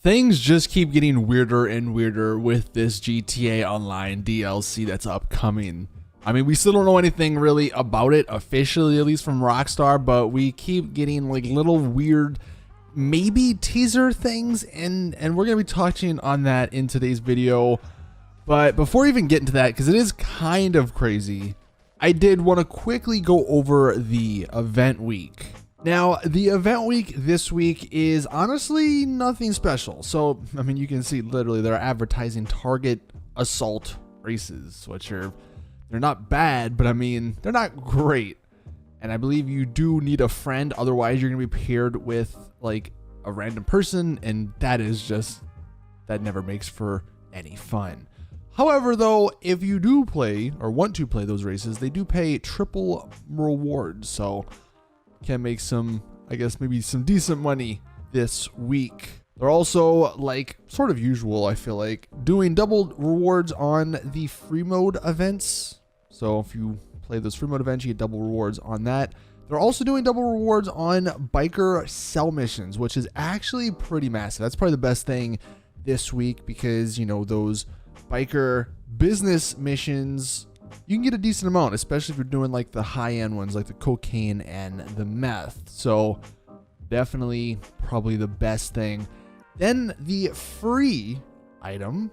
Things just keep getting weirder and weirder with this GTA Online DLC that's upcoming. I mean, we still don't know anything really about it officially, at least from Rockstar, but we keep getting like little weird, maybe teaser things, and we're going to be touching on that in today's video. But before we even get into that, because it is kind of crazy, I did want to quickly go over the event week. Now, the event week this week is honestly nothing special. So, I mean, you can see literally they're advertising target assault races, which are, they're not bad, but I mean, they're not great. And I believe you do need a friend. Otherwise, you're going to be paired with like a random person. And that is just, that never makes for any fun. However, though, if you do play or want to play those races, they do pay triple rewards. So can make some, I guess, maybe some decent money this week. They're also, like, sort of usual, I feel like, doing double rewards on the free mode events. So if you play those free mode events, you get double rewards on that. They're also doing double rewards on biker cell missions, which is actually pretty massive. That's probably the best thing this week because, you know, those biker business missions, you can get a decent amount, especially if you're doing like the high-end ones like the cocaine and the meth. So definitely probably the best thing. Then the free item,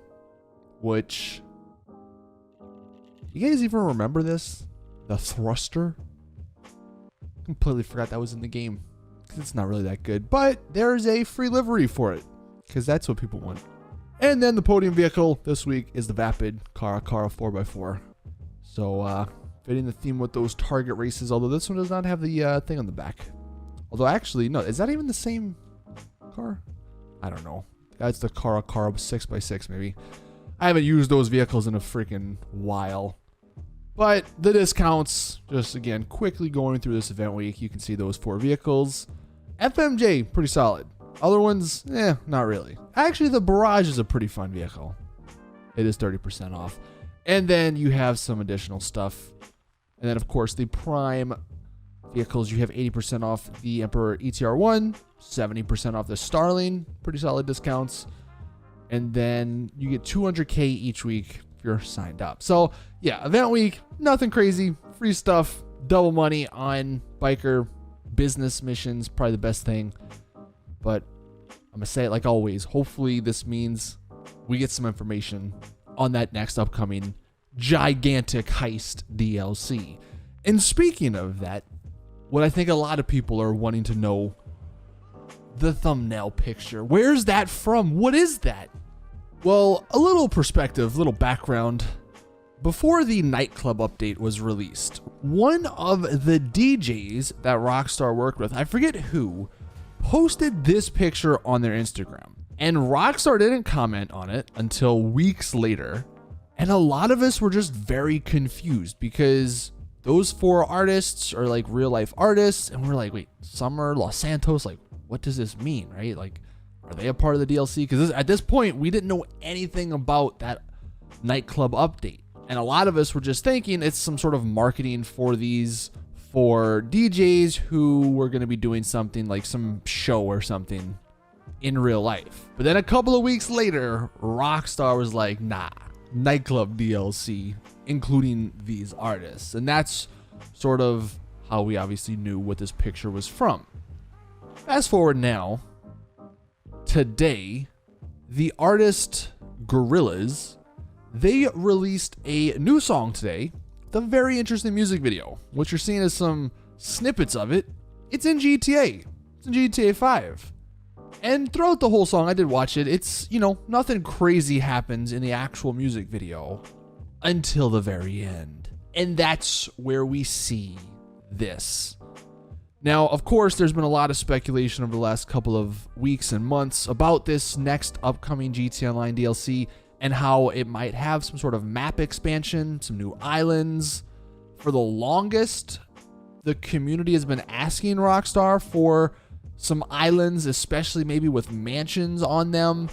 which, you guys even remember this? The thruster? Completely forgot that was in the game. It's not really that good, but there's a free livery for it because that's what people want. And then the podium vehicle this week is the Vapid Cara 4x4. So, fitting the theme with those target races, although this one does not have the thing on the back. Although, actually, no, is that even the same car? I don't know. That's the Cara 6x6, maybe. I haven't used those vehicles in a freaking while. But the discounts, just again, quickly going through this event week, you can see those 4 vehicles. FMJ, pretty solid. Other ones, not really. Actually, the Barrage is a pretty fun vehicle. It is 30% off. And then you have some additional stuff. And then, of course, the Prime vehicles, you have 80% off the Emperor ETR1, 70% off the Starling, pretty solid discounts. And then you get 200K each week if you're signed up. So, yeah, event week, nothing crazy, free stuff, double money on biker business missions, probably the best thing. But I'm going to say it like always, hopefully this means we get some information on that next upcoming gigantic heist DLC. And speaking of that, what I think a lot of people are wanting to know, the thumbnail picture. Where's that from? What is that? Well, a little perspective, little background. Before the nightclub update was released, one of the DJs that Rockstar worked with, I forget who, posted this picture on their Instagram. And Rockstar didn't comment on it until weeks later. And a lot of us were just very confused because those 4 artists are like real life artists. And we're like, wait, Summer, Los Santos, like, what does this mean, right? Like, are they a part of the DLC? Because at this point, we didn't know anything about that nightclub update. And a lot of us were just thinking it's some sort of marketing for these 4 DJs who were going to be doing something like some show or something in real life. But then a couple of weeks later, Rockstar was like, nah, nightclub DLC, including these artists. And that's sort of how we obviously knew what this picture was from. Fast forward now, today, the artist Gorillaz, they released a new song today, the very interesting music video. What you're seeing is some snippets of it. It's in GTA. It's in GTA 5. And throughout the whole song, I did watch it. It's, you know, nothing crazy happens in the actual music video until the very end. And that's where we see this. Now, of course, there's been a lot of speculation over the last couple of weeks and months about this next upcoming GTA Online DLC and how it might have some sort of map expansion, some new islands. For the longest, the community has been asking Rockstar for some islands, especially maybe with mansions on them,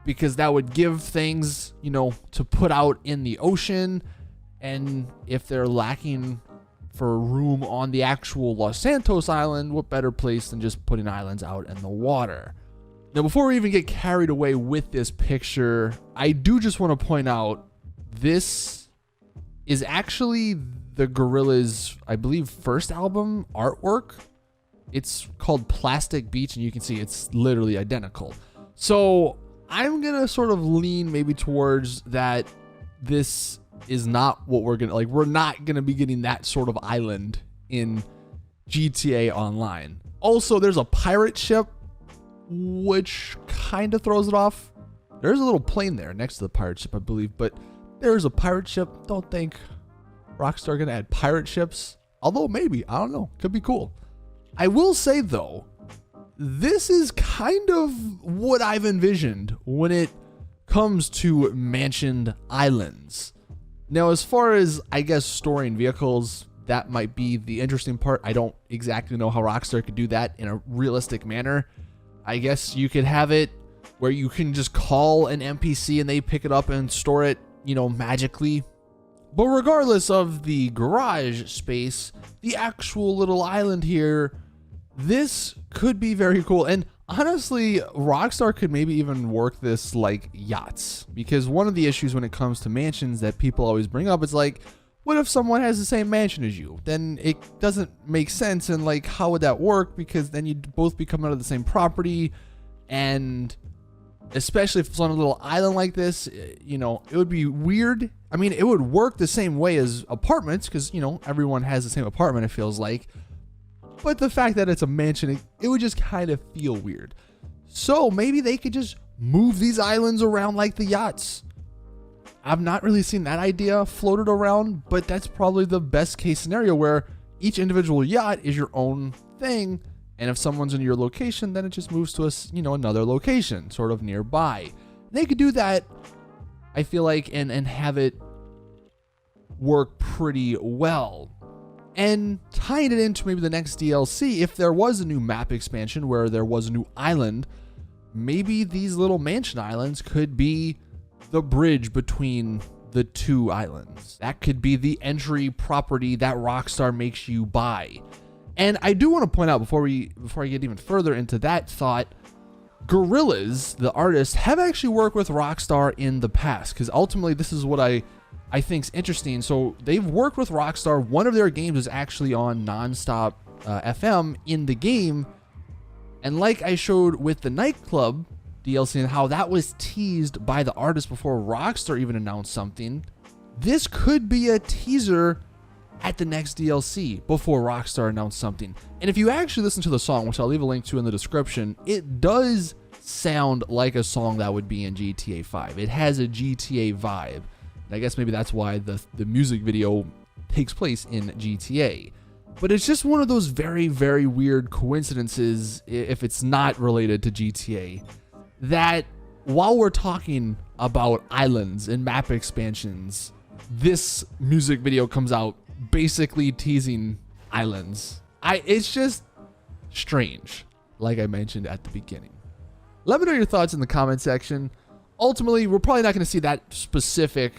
because that would give things, you know, to put out in the ocean. And if they're lacking for room on the actual Los Santos island, what better place than just putting islands out in the water? Now, before we even get carried away with this picture, I do just want to point out this is actually the Gorillaz, I believe, first album artwork. It's called Plastic Beach, and you can see it's literally identical. So I'm going to sort of lean maybe towards that this is not what we're going to, like, we're not going to be getting that sort of island in GTA Online. Also, there's a pirate ship, which kind of throws it off. There's a little plane there next to the pirate ship, I believe, but there's a pirate ship. Don't think Rockstar going to add pirate ships, although maybe, I don't know, could be cool. I will say though, this is kind of what I've envisioned when it comes to mansioned islands. Now, as far as, I guess, storing vehicles, that might be the interesting part. I don't exactly know how Rockstar could do that in a realistic manner. I guess you could have it where you can just call an NPC and they pick it up and store it, you know, magically. But regardless of the garage space, the actual little island here, this could be very cool. And honestly, Rockstar could maybe even work this like yachts, because one of the issues when it comes to mansions that people always bring up is like, what if someone has the same mansion as you? Then it doesn't make sense. And like, how would that work? Because then you'd both be coming out of the same property. And especially if it's on a little island like this, you know, it would be weird. I mean, it would work the same way as apartments because, you know, everyone has the same apartment, it feels like. But the fact that it's a mansion, it would just kind of feel weird. So maybe they could just move these islands around like the yachts. I've not really seen that idea floated around, but that's probably the best case scenario where each individual yacht is your own thing. And if someone's in your location, then it just moves to another location sort of nearby. They could do that, I feel like, and have it work pretty well. And tying it into maybe the next DLC, if there was a new map expansion where there was a new island, maybe these little mansion islands could be the bridge between the two islands. That could be the entry property that Rockstar makes you buy. And I do want to point out before I get even further into that thought, Gorillaz, the artists, have actually worked with Rockstar in the past, because ultimately this is what I think is interesting. So they've worked with Rockstar. One of their games is actually on Nonstop FM in the game. And like I showed with the nightclub DLC and how that was teased by the artist before Rockstar even announced something, this could be a teaser at the next DLC before Rockstar announced something. And if you actually listen to the song, which I'll leave a link to in the description, it does sound like a song that would be in GTA 5. It has a GTA vibe. I guess maybe that's why the music video takes place in GTA. But it's just one of those very, very weird coincidences, if it's not related to GTA, that while we're talking about islands and map expansions, this music video comes out basically teasing islands. It's just strange, like I mentioned at the beginning. Let me know your thoughts in the comment section. Ultimately, we're probably not going to see that specific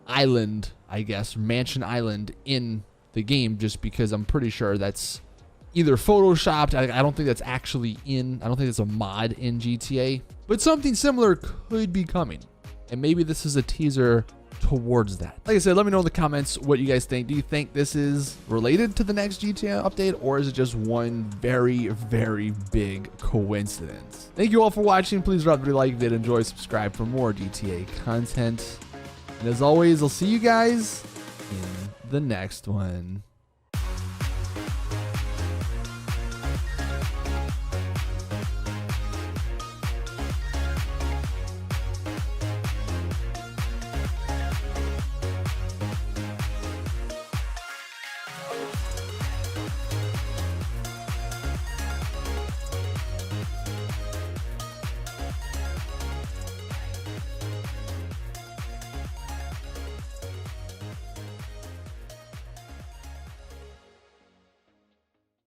island, I guess, mansion island in the game, just because I'm pretty sure that's either photoshopped. I don't think that's actually in, I don't think it's a mod in GTA, but something similar could be coming. And maybe this is a teaser towards that. Like I said, let me know in the comments what you guys think. Do you think this is related to the next GTA update, or is it just one very, very big coincidence? Thank you all for watching. Please drop a like if you did enjoy, subscribe for more GTA content. And as always, I'll see you guys in the next one.